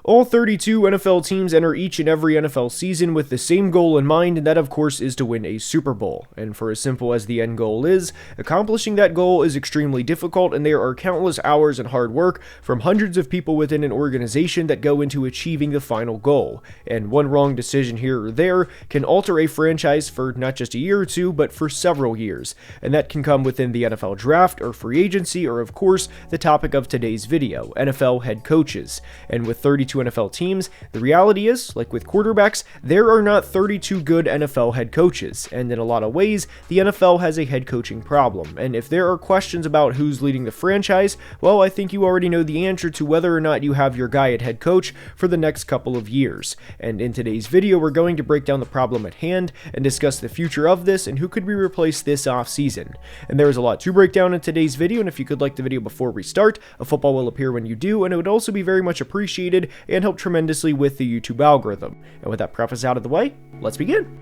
All 32 NFL teams enter each and every NFL season with the same goal in mind, and that of course is to win a Super Bowl. And for as simple as the end goal is, accomplishing that goal is extremely difficult, and there are countless hours and hard work from hundreds of people within an organization that go into achieving the final goal. And one wrong decision here or there can alter a franchise for not just a year or two, but for several years. And that can come within the NFL draft or free agency, or of course, the topic of today's video, NFL head coaches. And with 32 NFL teams, the reality is, like with quarterbacks, there are not 32 good NFL head coaches, and in a lot of ways, the NFL has a head coaching problem. And if there are questions about who's leading the franchise, well, I think you already know the answer to whether or not you have your guy at head coach for the next couple of years. And in today's video, we're going to break down the problem at hand and discuss the future of this and who could be replaced this offseason. And there is a lot to break down in today's video, and if you could like the video before we start, a football will appear when you do, and it would also be very much appreciated and help tremendously with the YouTube algorithm. And with that preface out of the way, let's begin.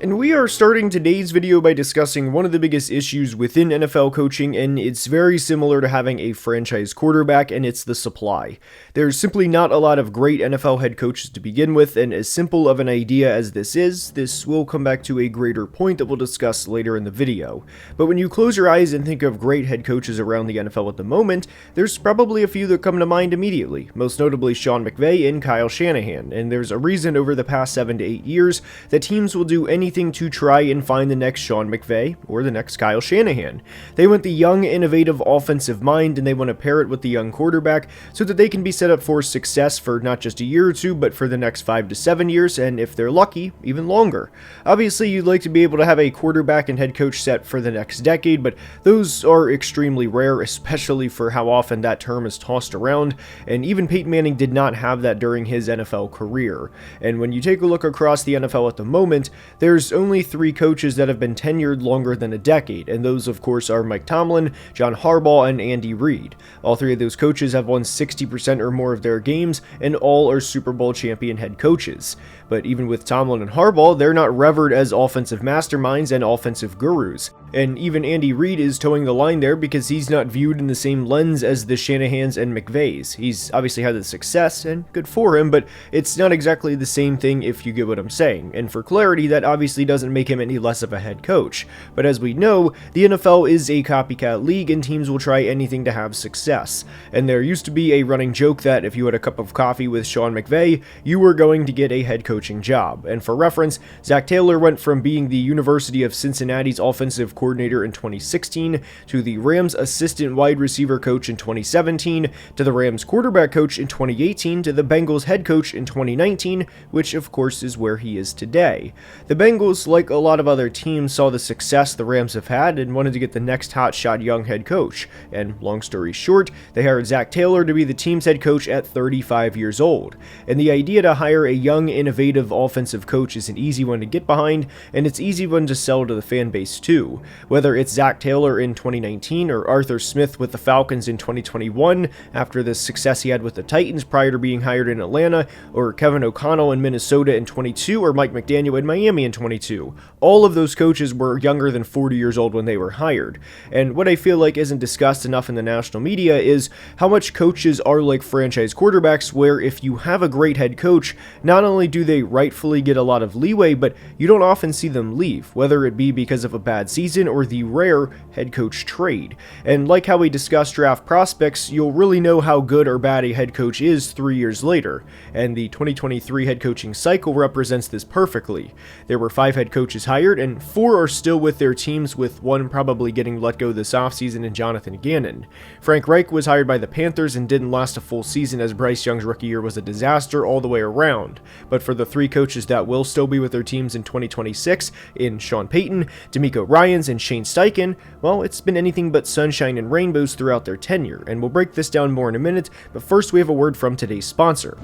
And we are starting today's video by discussing one of the biggest issues within NFL coaching, and it's very similar to having a franchise quarterback, and it's the supply. There's simply not a lot of great NFL head coaches to begin with, and as simple of an idea as this is, this will come back to a greater point that we'll discuss later in the video. But when you close your eyes and think of great head coaches around the NFL at the moment, there's probably a few that come to mind immediately, most notably Sean McVay and Kyle Shanahan, and there's a reason over the past 7 to 8 years that teams will do anything to try and find the next Sean McVay or the next Kyle Shanahan. They want the young, innovative offensive mind, and they want to pair it with the young quarterback so that they can be set up for success for not just a year or two, but for the next 5 to 7 years, and if they're lucky, even longer. Obviously, you'd like to be able to have a quarterback and head coach set for the next decade, but those are extremely rare, especially for how often that term is tossed around, and even Peyton Manning did not have that during his NFL career. And when you take a look across the NFL at the moment, there's only 3 coaches that have been tenured longer than a decade, and those of course are Mike Tomlin, John Harbaugh, and Andy Reid. All 3 of those coaches have won 60% or more of their games, and all are Super Bowl champion head coaches. But even with Tomlin and Harbaugh, they're not revered as offensive masterminds and offensive gurus. And even Andy Reid is towing the line there because he's not viewed in the same lens as the Shanahans and McVays. He's obviously had the success, and good for him, but it's not exactly the same thing if you get what I'm saying. And for clarity, that obviously doesn't make him any less of a head coach. But as we know, the NFL is a copycat league, and teams will try anything to have success. And there used to be a running joke that if you had a cup of coffee with Sean McVay, you were going to get a head coaching job. And for reference, Zach Taylor went from being the University of Cincinnati's offensive coordinator in 2016 to the Rams assistant wide receiver coach in 2017 to the Rams quarterback coach in 2018 to the Bengals head coach in 2019, which of course is where he is today. The Bengals, like a lot of other teams, saw the success the Rams have had and wanted to get the next hotshot young head coach. And long story short, they hired Zach Taylor to be the team's head coach at 35 years old. And the idea to hire a young, innovative offensive coach is an easy one to get behind, and it's easy one to sell to the fan base too. Whether it's Zach Taylor in 2019 or Arthur Smith with the Falcons in 2021 after the success he had with the Titans prior to being hired in Atlanta, or Kevin O'Connell in Minnesota in 22, or Mike McDaniel in Miami in 22. All of those coaches were younger than 40 years old when they were hired. And what I feel like isn't discussed enough in the national media is how much coaches are like franchise quarterbacks, where if you have a great head coach, not only do they rightfully get a lot of leeway, but you don't often see them leave, whether it be because of a bad season or the rare head coach trade. And like how we discussed draft prospects, you'll really know how good or bad a head coach is 3 years later. And the 2023 head coaching cycle represents this perfectly. There were 5 head coaches hired, and 4 are still with their teams, with 1 probably getting let go this offseason in Jonathan Gannon. Frank Reich was hired by the Panthers and didn't last a full season, as Bryce Young's rookie year was a disaster all the way around. But for the 3 coaches that will still be with their teams in 2026, in Sean Payton, DeMeco Ryans, and Shane Steichen, well, it's been anything but sunshine and rainbows throughout their tenure, and we'll break this down more in a minute, but first we have a word from today's sponsor.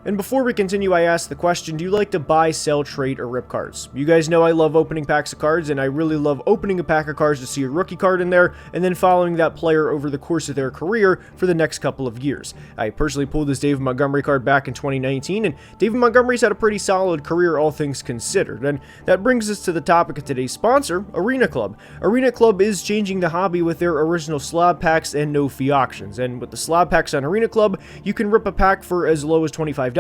And before we continue, I ask the question, do you like to buy, sell, trade, or rip cards? You guys know I love opening packs of cards, and I really love opening a pack of cards to see a rookie card in there, and then following that player over the course of their career for the next couple of years. I personally pulled this David Montgomery card back in 2019, and David Montgomery's had a pretty solid career, all things considered. And that brings us to the topic of today's sponsor, Arena Club. Arena Club is changing the hobby with their original slab packs and no-fee auctions, and with the slab packs on Arena Club, you can rip a pack for as low as $25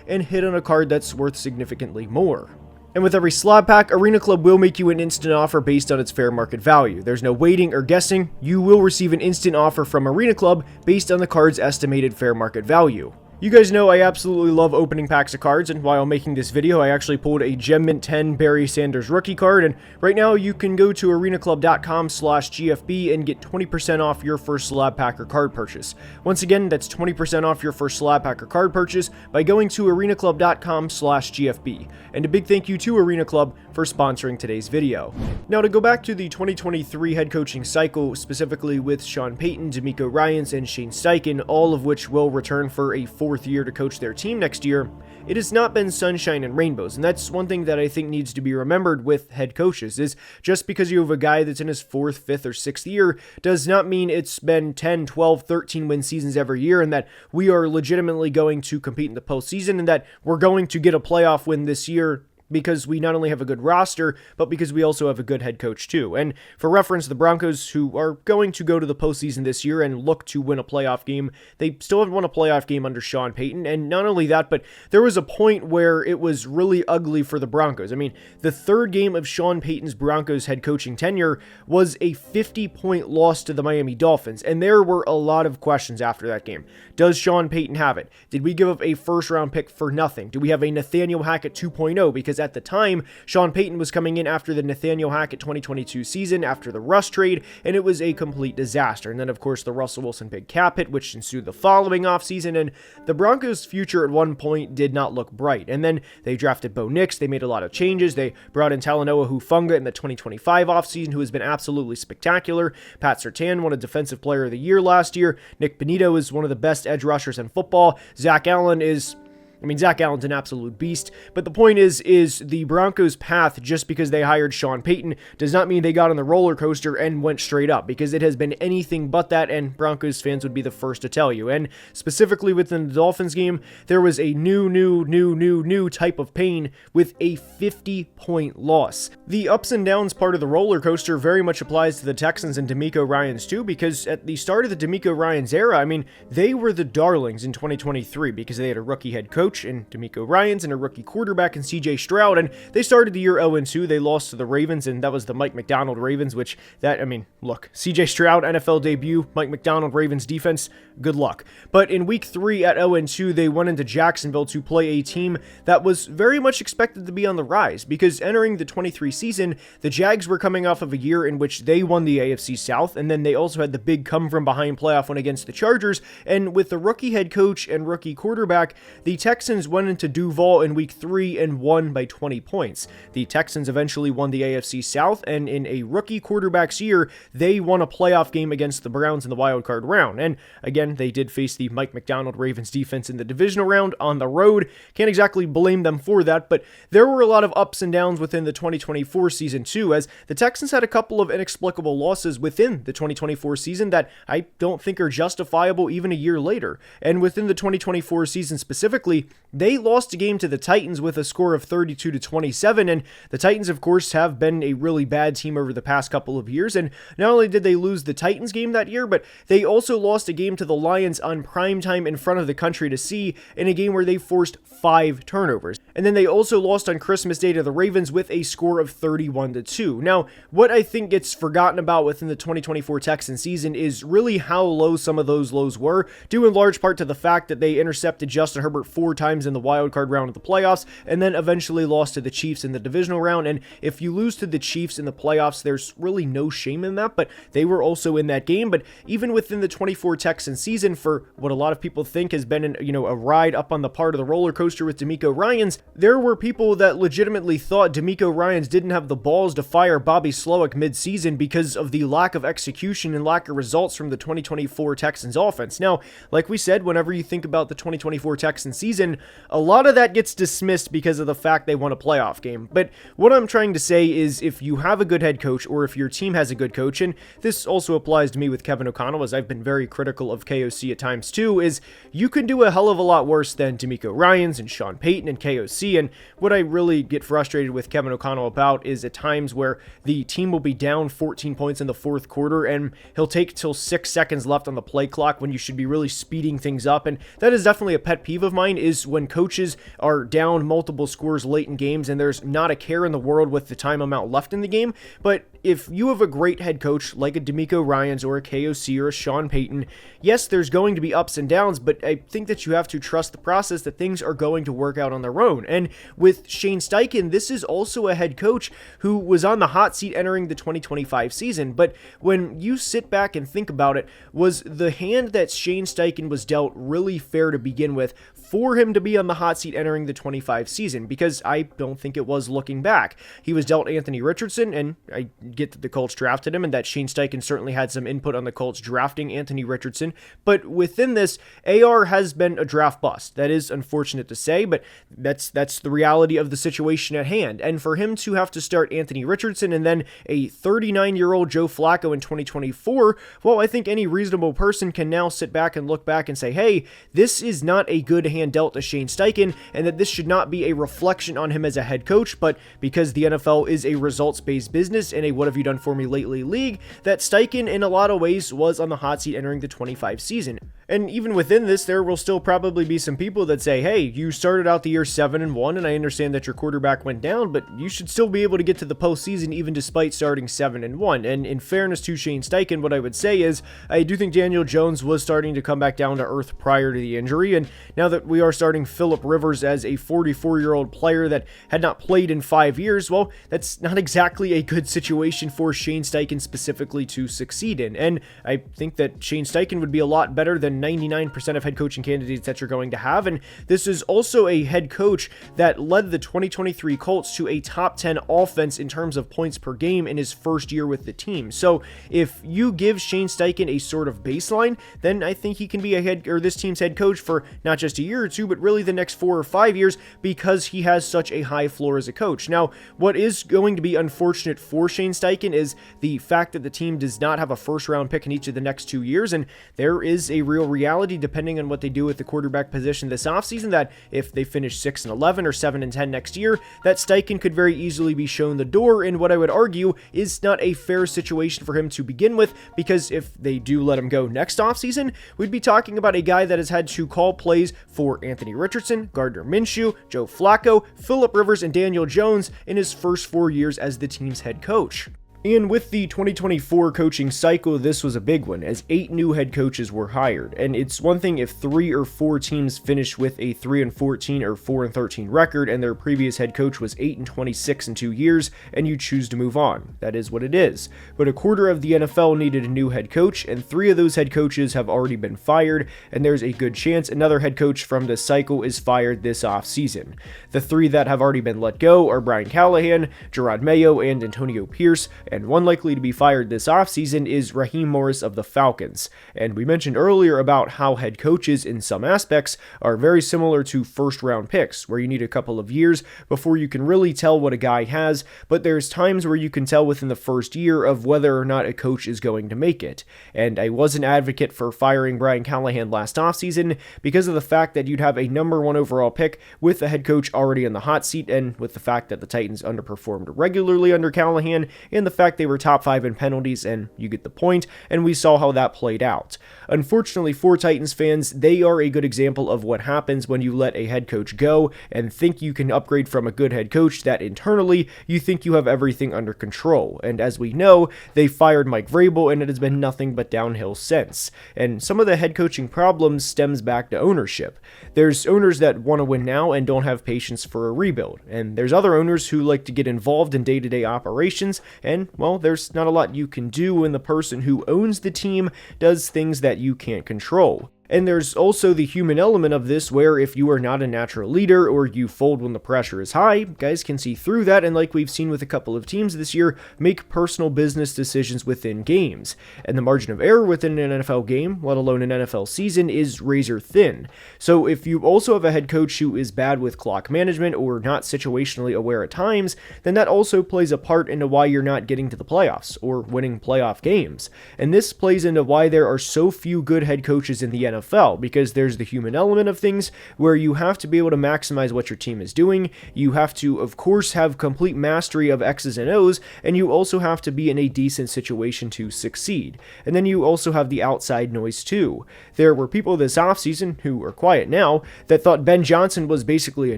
and hit on a card that's worth significantly more. And with every slab pack, Arena Club will make you an instant offer based on its fair market value. There's no waiting or guessing. You will receive an instant offer from Arena Club based on the card's estimated fair market value. You guys know I absolutely love opening packs of cards, and while making this video, I actually pulled a Gem Mint 10 Barry Sanders rookie card, and right now you can go to arenaclub.com/GFB and get 20% off your first slab pack or card purchase. Once again, that's 20% off your first slab pack or card purchase by going to arenaclub.com/GFB. And a big thank you to Arena Club for sponsoring today's video. Now, to go back to the 2023 head coaching cycle, specifically with Sean Payton, DeMeco Ryans, and Shane Steichen, all of which will return for a fourth year to coach their team next year, it has not been sunshine and rainbows, and that's one thing that I think needs to be remembered with head coaches, is just because you have a guy that's in his fourth, fifth, or sixth year does not mean it's been 10, 12, 13 win seasons every year, and that we are legitimately going to compete in the postseason, and that we're going to get a playoff win this year because we not only have a good roster, but because we also have a good head coach too. And for reference, the Broncos, who are going to go to the postseason this year and look to win a playoff game, they still haven't won a playoff game under Sean Payton. And not only that, but there was a point where it was really ugly for the Broncos. I mean, the third game of Sean Payton's Broncos head coaching tenure was a 50-point loss to the Miami Dolphins, and there were a lot of questions after that game. Does Sean Payton have it? Did we give up a first-round pick for nothing? Do we have a Nathaniel Hackett 2.0? Because at the time, Sean Payton was coming in after the Nathaniel Hackett 2022 season, after the Russ trade, and it was a complete disaster. And then, of course, the Russell Wilson big cap hit, which ensued the following offseason, and the Broncos' future at one point did not look bright. And then they drafted Bo Nix, they made a lot of changes, they brought in Talanoa Hufanga in the 2025 offseason, who has been absolutely spectacular. Pat Surtain won a Defensive Player of the Year last year. Nick Benito is one of the best edge rushers in football. Zach Allen's an absolute beast, but the point is the Broncos' path, just because they hired Sean Payton, does not mean they got on the roller coaster and went straight up, because it has been anything but that, and Broncos fans would be the first to tell you. And specifically within the Dolphins game, there was a new type of pain with a 50-point loss. The ups and downs part of the roller coaster very much applies to the Texans and DeMeco Ryans too, because at the start of the DeMeco Ryans era, I mean, they were the darlings in 2023 because they had a rookie head coach in DeMeco Ryans and a rookie quarterback in CJ Stroud, and they started the year 0-2. They lost to the Ravens, and that was the Mike McDonald Ravens, look, CJ Stroud, NFL debut, Mike McDonald Ravens defense, good luck. But in week 3 at 0-2, they went into Jacksonville to play a team that was very much expected to be on the rise, because entering the 23 season, the Jags were coming off of a year in which they won the AFC South, and then they also had the big come-from-behind playoff win against the Chargers, and with the rookie head coach and rookie quarterback, the Texans went into Duval in week 3 and won by 20 points. The Texans eventually won the AFC South, and in a rookie quarterback's year, they won a playoff game against the Browns in the wildcard round. And again, they did face the Mike McDonald Ravens defense in the divisional round on the road. Can't exactly blame them for that, but there were a lot of ups and downs within the 2024 season too, as the Texans had a couple of inexplicable losses within the 2024 season that I don't think are justifiable even a year later. And within the 2024 season specifically, they lost a game to the Titans with a score of 32-27, and the Titans, of course, have been a really bad team over the past couple of years, and not only did they lose the Titans game that year, but they also lost a game to the Lions on primetime in front of the country to see in a game where they forced 5 turnovers. And then they also lost on Christmas Day to the Ravens with a score of 31-2. Now, what I think gets forgotten about within the 2024 Texans season is really how low some of those lows were, due in large part to the fact that they intercepted Justin Herbert 4 times in the wildcard round of the playoffs, and then eventually lost to the Chiefs in the divisional round. And if you lose to the Chiefs in the playoffs, there's really no shame in that, but they were also in that game. But even within the 24 Texans season, for what a lot of people think has been a ride up on the part of the roller coaster with DeMeco Ryans, there were people that legitimately thought DeMeco Ryans didn't have the balls to fire Bobby Slowick mid-season because of the lack of execution and lack of results from the 2024 Texans offense. Now, like we said, whenever you think about the 2024 Texans season, a lot of that gets dismissed because of the fact they won a playoff game. But what I'm trying to say is if you have a good head coach, or if your team has a good coach, and this also applies to me with Kevin O'Connell, as I've been very critical of KOC at times too, is you can do a hell of a lot worse than DeMeco Ryans and Sean Payton and KOC. And what I really get frustrated with Kevin O'Connell about is at times where the team will be down 14 points in the fourth quarter and he'll take till 6 seconds left on the play clock when you should be really speeding things up. And that is definitely a pet peeve of mine, is when coaches are down multiple scores late in games and there's not a care in the world with the time amount left in the game. But if you have a great head coach like a DeMeco Ryans or a KOC or a Sean Payton, yes, there's going to be ups and downs, but I think that you have to trust the process, that things are going to work out on their own. And with Shane Steichen, this is also a head coach who was on the hot seat entering the 2025 season. But when you sit back and think about it, was the hand that Shane Steichen was dealt really fair to begin with for him to be on the hot seat entering the 25 season? Because I don't think it was, looking back. He was dealt Anthony Richardson, and I get that the Colts drafted him and that Shane Steichen certainly had some input on the Colts drafting Anthony Richardson. But within this, AR has been a draft bust. That is unfortunate to say, but that's the reality of the situation at hand. And for him to have to start Anthony Richardson and then a 39-year-old Joe Flacco in 2024, well, I think any reasonable person can now sit back and look back and say, hey, this is not a good hand dealt to Shane Steichen, and that this should not be a reflection on him as a head coach, but because the NFL is a results-based business and a what have you done for me lately league, that Steichen in a lot of ways was on the hot seat entering the 25 season. And even within this, there will still probably be some people that say, hey, you started out the year 7-1, and I understand that your quarterback went down, but you should still be able to get to the postseason even despite starting 7-1. And in fairness to Shane Steichen, what I would say is, I do think Daniel Jones was starting to come back down to earth prior to the injury, and now that we are starting Phillip Rivers as a 44-year-old player that had not played in 5 years, well, that's not exactly a good situation for Shane Steichen specifically to succeed in. And I think that Shane Steichen would be a lot better than 99% of head coaching candidates that you're going to have. And this is also a head coach that led the 2023 Colts to a top 10 offense in terms of points per game in his first year with the team. So if you give Shane Steichen a sort of baseline, then I think he can be this team's head coach for not just a year or two, but really the next 4 or 5 years, because he has such a high floor as a coach. Now, what is going to be unfortunate for Shane Steichen is the fact that the team does not have a first round pick in each of the next 2 years, and there is a real reality, depending on what they do with the quarterback position this offseason, that if they finish 6-11 or 7-10 next year, that Steichen could very easily be shown the door in what I would argue is not a fair situation for him to begin with, because if they do let him go next offseason, we'd be talking about a guy that has had to call plays for Anthony Richardson, Gardner Minshew, Joe Flacco, Phillip Rivers, and Daniel Jones in his first 4 years as the team's head coach. And with the 2024 coaching cycle, this was a big one, as 8 new head coaches were hired. And it's one thing if 3 or 4 teams finish with a 3-14 or 4-13 record, and their previous head coach was 8-26 in 2 years, and you choose to move on. That is what it is. But a quarter of the NFL needed a new head coach, and 3 of those head coaches have already been fired, and there's a good chance another head coach from this cycle is fired this offseason. The 3 that have already been let go are Brian Callahan, Gerard Mayo, and Antonio Pierce, and one likely to be fired this offseason is Raheem Morris of the Falcons. And we mentioned earlier about how head coaches in some aspects are very similar to first round picks, where you need a couple of years before you can really tell what a guy has, but there's times where you can tell within the first year of whether or not a coach is going to make it. And I was an advocate for firing Brian Callahan last offseason because of the fact that you'd have a number 1 overall pick with the head coach already in the hot seat, and with the fact that the Titans underperformed regularly under Callahan, and the fact they were top 5 in penalties, and you get the point, and we saw how that played out. Unfortunately for Titans fans, they are a good example of what happens when you let a head coach go and think you can upgrade from a good head coach that internally you think you have everything under control. And as we know, they fired Mike Vrabel, and it has been nothing but downhill since. And some of the head coaching problems stems back to ownership. There's owners that want to win now and don't have patience for a rebuild, and there's other owners who like to get involved in day-to-day operations, and well, there's not a lot you can do when the person who owns the team does things that you can't control. And there's also the human element of this, where if you are not a natural leader or you fold when the pressure is high, guys can see through that, and like we've seen with a couple of teams this year, make personal business decisions within games. And the margin of error within an NFL game, let alone an NFL season, is razor thin. So if you also have a head coach who is bad with clock management or not situationally aware at times, then that also plays a part into why you're not getting to the playoffs or winning playoff games. And this plays into why there are so few good head coaches in the NFL, because there's the human element of things where you have to be able to maximize what your team is doing. You have to, of course, have complete mastery of X's and O's, and you also have to be in a decent situation to succeed. And then you also have the outside noise too. There were people this offseason, who are quiet now, that thought Ben Johnson was basically a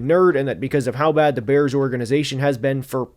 nerd, and that because of how bad the Bears organization has been for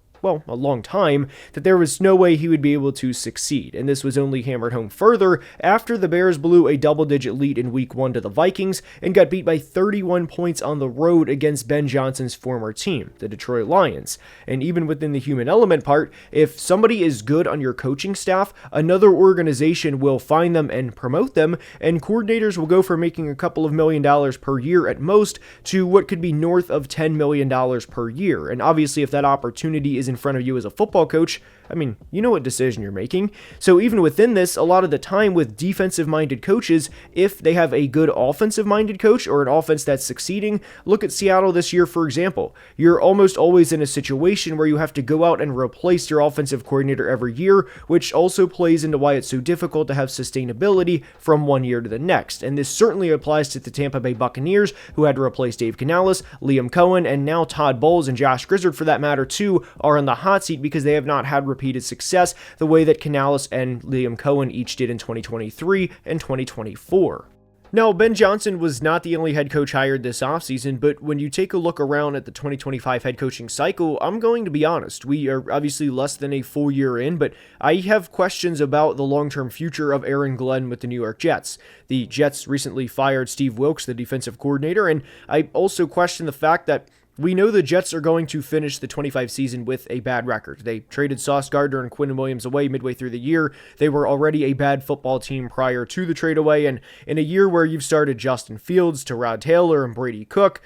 a long time, that there was no way he would be able to succeed. And this was only hammered home further after the Bears blew a double-digit lead in Week 1 to the Vikings and got beat by 31 points on the road against Ben Johnson's former team, the Detroit Lions. And even within the human element part, if somebody is good on your coaching staff, another organization will find them and promote them, and coordinators will go from making a couple of $1 million per year at most to what could be north of $10 million per year. And obviously, if that opportunity is in front of you as a football coach, I mean, you know what decision you're making. So even within this, a lot of the time with defensive-minded coaches, if they have a good offensive-minded coach or an offense that's succeeding, look at Seattle this year, for example. You're almost always in a situation where you have to go out and replace your offensive coordinator every year, which also plays into why it's so difficult to have sustainability from one year to the next. And this certainly applies to the Tampa Bay Buccaneers, who had to replace Dave Canales, Liam Cohen, and now Todd Bowles and Josh Grizzard, for that matter, too, are on the hot seat because they have not had repeated success the way that Canales and Liam Cohen each did in 2023 and 2024. Now, Ben Johnson was not the only head coach hired this offseason, but when you take a look around at the 2025 head coaching cycle, I'm going to be honest. We are obviously less than a full year in, but I have questions about the long-term future of Aaron Glenn with the New York Jets. The Jets recently fired Steve Wilks, the defensive coordinator, and I also question the fact that we know the Jets are going to finish the 25 season with a bad record. They traded Sauce Gardner and Quinn Williams away midway through the year. They were already a bad football team prior to the trade away, and in a year where you've started Justin Fields, Tyrod Taylor, and Brady Cook,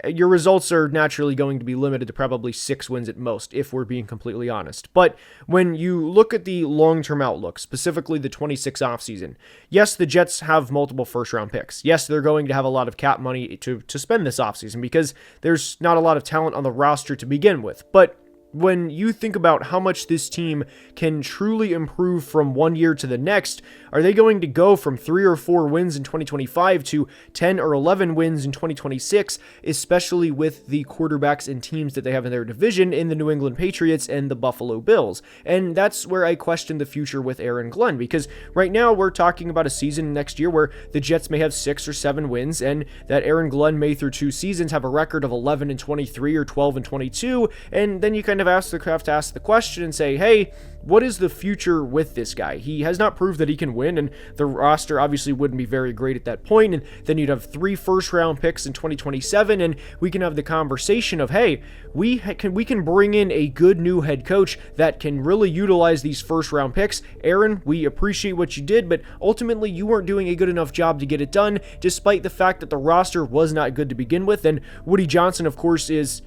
your results are naturally going to be limited to probably 6 wins at most, if we're being completely honest. But when you look at the long-term outlook, specifically the 26 offseason, yes, the Jets have multiple first-round picks. Yes, they're going to have a lot of cap money to spend this offseason because there's not a lot of talent on the roster to begin with. But when you think about how much this team can truly improve from one year to the next, are they going to go from 3 or 4 wins in 2025 to 10 or 11 wins in 2026, especially with the quarterbacks and teams that they have in their division in the New England Patriots and the Buffalo Bills? And that's where I question the future with Aaron Glenn, because right now we're talking about a season next year where the Jets may have 6 or 7 wins, and that Aaron Glenn may through 2 seasons have a record of 11-23 or 12-22, and then you kind of ask the question and say, hey, what is the future with this guy? He has not proved that he can win, and the roster obviously wouldn't be very great at that point, and then you'd have 3 first-round picks in 2027, and we can have the conversation of, hey, we can bring in a good new head coach that can really utilize these first-round picks. Aaron, we appreciate what you did, but ultimately you weren't doing a good enough job to get it done, despite the fact that the roster was not good to begin with, and Woody Johnson, of course, is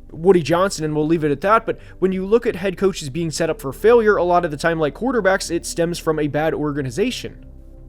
Woody Johnson, and we'll leave it at that. But when you look at head coaches being set up for failure, a lot of the time, like quarterbacks, it stems from a bad organization.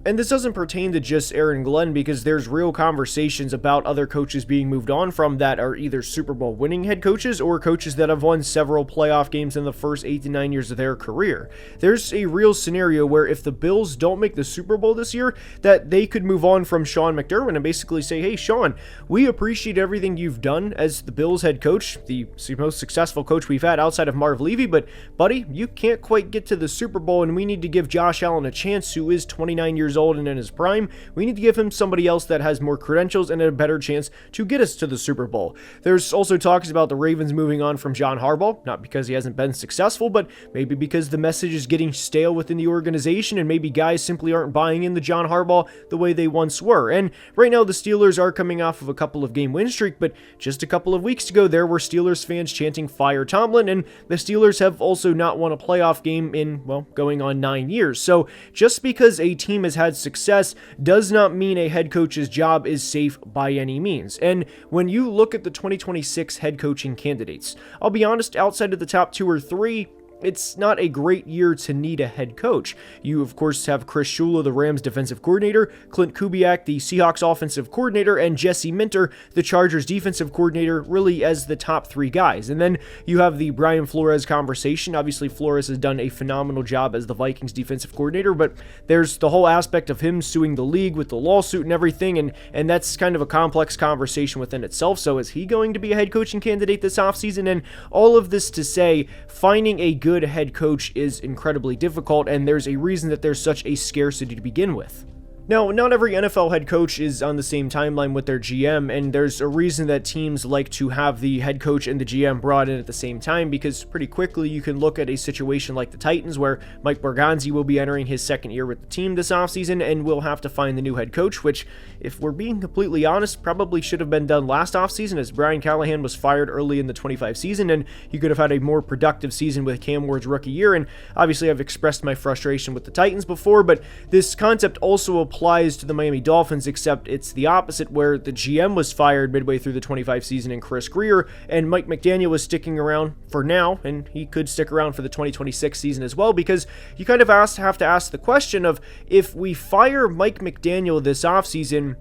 And this doesn't pertain to just Aaron Glenn, because there's real conversations about other coaches being moved on from that are either Super Bowl winning head coaches or coaches that have won several playoff games in the first 8 to 9 years of their career. There's a real scenario where if the Bills don't make the Super Bowl this year, that they could move on from Sean McDermott and basically say, hey, Sean, we appreciate everything you've done as the Bills head coach, the most successful coach we've had outside of Marv Levy, but buddy, you can't quite get to the Super Bowl, and we need to give Josh Allen a chance, who is 29 years old and in his prime. We need to give him somebody else that has more credentials and a better chance to get us to the Super Bowl. There's also talks about the Ravens moving on from John Harbaugh, not because he hasn't been successful, but maybe because the message is getting stale within the organization, and maybe guys simply aren't buying into John Harbaugh the way they once were. And right now the Steelers are coming off of a couple of game win streak, but just a couple of weeks ago there were Steelers fans chanting fire Tomlin, and the Steelers have also not won a playoff game in, well, going on 9 years. So just because a team has had success does not mean a head coach's job is safe by any means. And when you look at the 2026 head coaching candidates, I'll be honest, outside of the top 2 or 3, it's not a great year to need a head coach. You, of course, have Chris Shula, the Rams defensive coordinator, Clint Kubiak, the Seahawks offensive coordinator, and Jesse Minter, the Chargers defensive coordinator, really as the top 3 guys. And then you have the Brian Flores conversation. Obviously, Flores has done a phenomenal job as the Vikings defensive coordinator, but there's the whole aspect of him suing the league with the lawsuit and everything, and that's kind of a complex conversation within itself. So is he going to be a head coaching candidate this offseason? And all of this to say, finding a good head coach is incredibly difficult, and there's a reason that there's such a scarcity to begin with. Now, not every NFL head coach is on the same timeline with their GM, and there's a reason that teams like to have the head coach and the GM brought in at the same time, because pretty quickly you can look at a situation like the Titans where Mike Borgonzi will be entering his second year with the team this offseason and will have to find the new head coach, which, if we're being completely honest, probably should have been done last offseason, as Brian Callahan was fired early in the 25 season, and he could have had a more productive season with Cam Ward's rookie year. And obviously I've expressed my frustration with the Titans before, but this concept also applies to the Miami Dolphins, except it's the opposite, where the GM was fired midway through the 25 season in Chris Grier, and Mike McDaniel was sticking around for now, and he could stick around for the 2026 season as well, because you kind of have to ask the question of, if we fire Mike McDaniel this offseason,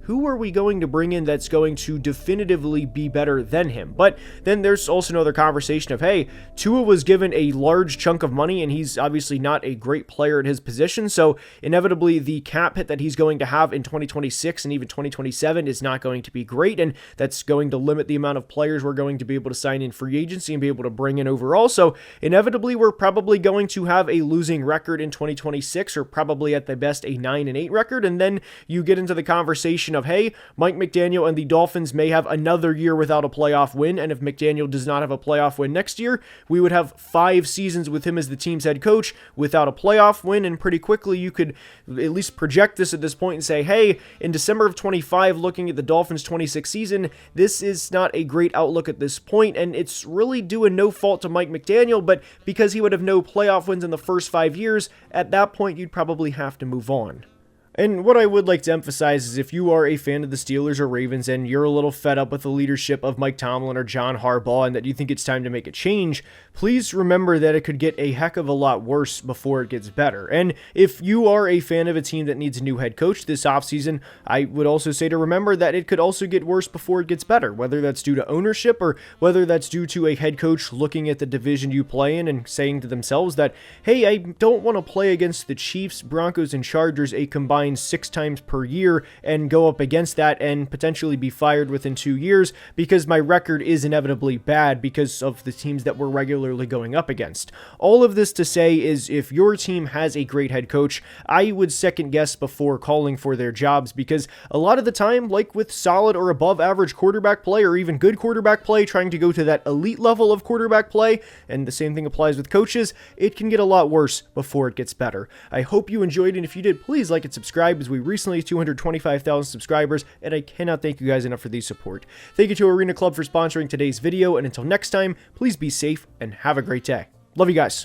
who are we going to bring in that's going to definitively be better than him? But then there's also another conversation of, hey, Tua was given a large chunk of money, and he's obviously not a great player at his position, so inevitably the cap hit that he's going to have in 2026 and even 2027 is not going to be great, and that's going to limit the amount of players we're going to be able to sign in free agency and be able to bring in overall. So inevitably we're probably going to have a losing record in 2026, or probably at the best a 9-8 record, and then you get into the conversation of, hey, Mike McDaniel and the Dolphins may have another year without a playoff win, and if McDaniel does not have a playoff win next year, we would have 5 seasons with him as the team's head coach without a playoff win, and pretty quickly you could at least project this at this point and say, hey, in December of 25, looking at the Dolphins' 26 season, this is not a great outlook at this point, and it's really due in no fault to Mike McDaniel, but because he would have no playoff wins in the first 5 years, at that point you'd probably have to move on. And what I would like to emphasize is, if you are a fan of the Steelers or Ravens and you're a little fed up with the leadership of Mike Tomlin or John Harbaugh and that you think it's time to make a change, please remember that it could get a heck of a lot worse before it gets better. And if you are a fan of a team that needs a new head coach this offseason, I would also say to remember that it could also get worse before it gets better, whether that's due to ownership or whether that's due to a head coach looking at the division you play in and saying to themselves that, hey, I don't want to play against the Chiefs, Broncos, and Chargers a combined 6 times per year and go up against that and potentially be fired within 2 years, because my record is inevitably bad because of the teams that we're regularly going up against. All of this to say is, if your team has a great head coach, I would second guess before calling for their jobs, because a lot of the time, like with solid or above average quarterback play or even good quarterback play, trying to go to that elite level of quarterback play, and the same thing applies with coaches, it can get a lot worse before it gets better. I hope you enjoyed, and if you did, please like and subscribe, as we recently hit 225,000 subscribers, and I cannot thank you guys enough for the support. Thank you to Arena Club for sponsoring today's video, and until next time, please be safe and have a great day. Love you guys.